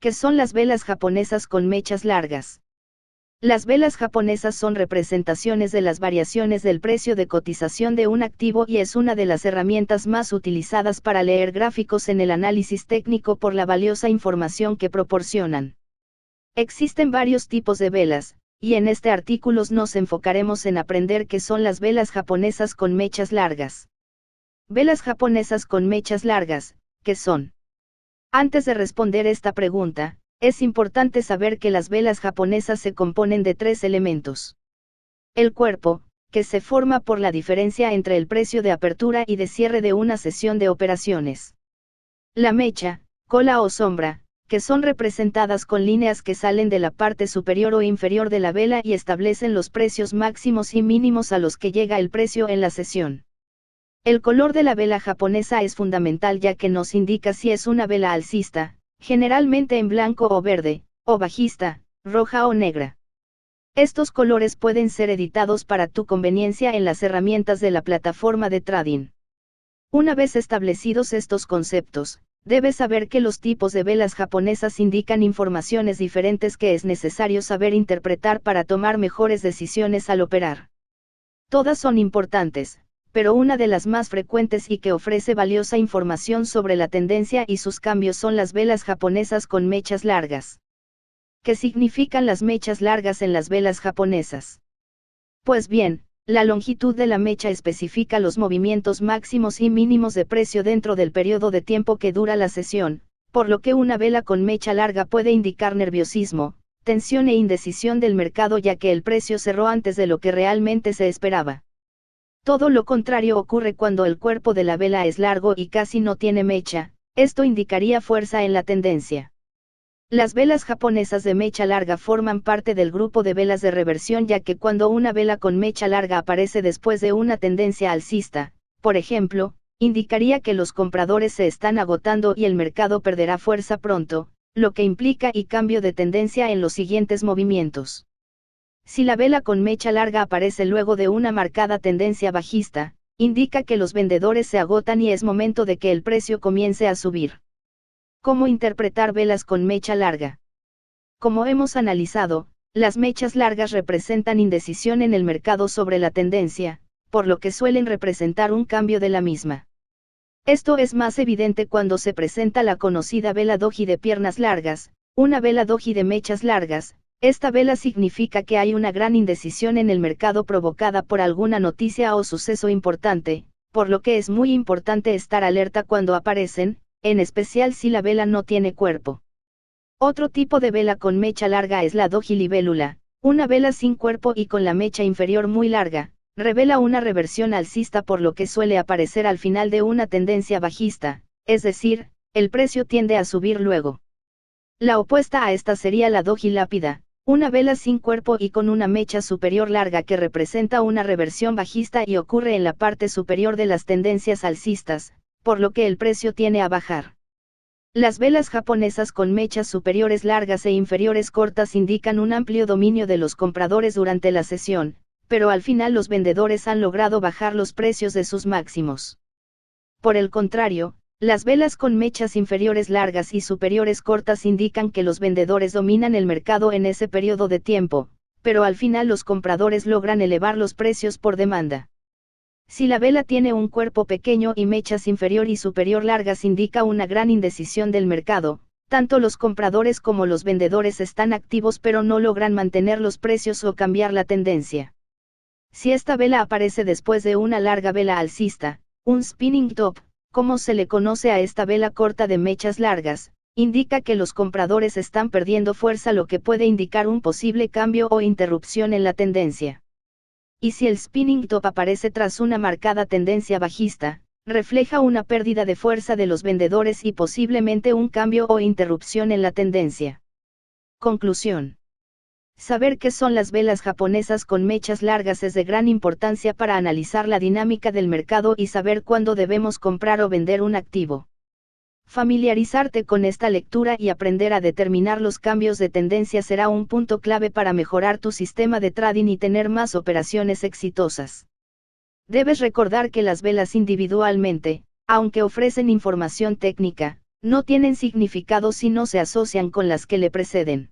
¿Qué son las velas japonesas con mechas largas? Las velas japonesas son representaciones de las variaciones del precio de cotización de un activo y es una de las herramientas más utilizadas para leer gráficos en el análisis técnico por la valiosa información que proporcionan. Existen varios tipos de velas, y en este artículo nos enfocaremos en aprender qué son las velas japonesas con mechas largas. Velas japonesas con mechas largas, ¿qué son? Antes de responder esta pregunta, es importante saber que las velas japonesas se componen de tres elementos. El cuerpo, que se forma por la diferencia entre el precio de apertura y de cierre de una sesión de operaciones. La mecha, cola o sombra, que son representadas con líneas que salen de la parte superior o inferior de la vela y establecen los precios máximos y mínimos a los que llega el precio en la sesión. El color de la vela japonesa es fundamental ya que nos indica si es una vela alcista, generalmente en blanco o verde, o bajista, roja o negra. Estos colores pueden ser editados para tu conveniencia en las herramientas de la plataforma de trading. Una vez establecidos estos conceptos, debes saber que los tipos de velas japonesas indican informaciones diferentes que es necesario saber interpretar para tomar mejores decisiones al operar. Todas son importantes, pero una de las más frecuentes y que ofrece valiosa información sobre la tendencia y sus cambios son las velas japonesas con mechas largas. ¿Qué significan las mechas largas en las velas japonesas? Pues bien, la longitud de la mecha especifica los movimientos máximos y mínimos de precio dentro del periodo de tiempo que dura la sesión, por lo que una vela con mecha larga puede indicar nerviosismo, tensión e indecisión del mercado ya que el precio cerró antes de lo que realmente se esperaba. Todo lo contrario ocurre cuando el cuerpo de la vela es largo y casi no tiene mecha, esto indicaría fuerza en la tendencia. Las velas japonesas de mecha larga forman parte del grupo de velas de reversión ya que cuando una vela con mecha larga aparece después de una tendencia alcista, por ejemplo, indicaría que los compradores se están agotando y el mercado perderá fuerza pronto, lo que implica y cambio de tendencia en los siguientes movimientos. Si la vela con mecha larga aparece luego de una marcada tendencia bajista, indica que los vendedores se agotan y es momento de que el precio comience a subir. ¿Cómo interpretar velas con mecha larga? Como hemos analizado, las mechas largas representan indecisión en el mercado sobre la tendencia, por lo que suelen representar un cambio de la misma. Esto es más evidente cuando se presenta la conocida vela doji de piernas largas, una vela doji de mechas largas. Esta vela significa que hay una gran indecisión en el mercado provocada por alguna noticia o suceso importante, por lo que es muy importante estar alerta cuando aparecen, en especial si la vela no tiene cuerpo. Otro tipo de vela con mecha larga es la doji libélula, una vela sin cuerpo y con la mecha inferior muy larga, revela una reversión alcista por lo que suele aparecer al final de una tendencia bajista, es decir, el precio tiende a subir luego. La opuesta a esta sería la doji lápida, una vela sin cuerpo y con una mecha superior larga que representa una reversión bajista y ocurre en la parte superior de las tendencias alcistas, por lo que el precio tiende a bajar. Las velas japonesas con mechas superiores largas e inferiores cortas indican un amplio dominio de los compradores durante la sesión, pero al final los vendedores han logrado bajar los precios de sus máximos. Por el contrario, las velas con mechas inferiores largas y superiores cortas indican que los vendedores dominan el mercado en ese periodo de tiempo, pero al final los compradores logran elevar los precios por demanda. Si la vela tiene un cuerpo pequeño y mechas inferior y superior largas indica una gran indecisión del mercado, tanto los compradores como los vendedores están activos pero no logran mantener los precios o cambiar la tendencia. Si esta vela aparece después de una larga vela alcista, un spinning top, como se le conoce a esta vela corta de mechas largas, indica que los compradores están perdiendo fuerza lo que puede indicar un posible cambio o interrupción en la tendencia. Y si el spinning top aparece tras una marcada tendencia bajista, refleja una pérdida de fuerza de los vendedores y posiblemente un cambio o interrupción en la tendencia. Conclusión. Saber qué son las velas japonesas con mechas largas es de gran importancia para analizar la dinámica del mercado y saber cuándo debemos comprar o vender un activo. Familiarizarte con esta lectura y aprender a determinar los cambios de tendencia será un punto clave para mejorar tu sistema de trading y tener más operaciones exitosas. Debes recordar que las velas individualmente, aunque ofrecen información técnica, No tienen significado si no se asocian con las que le preceden.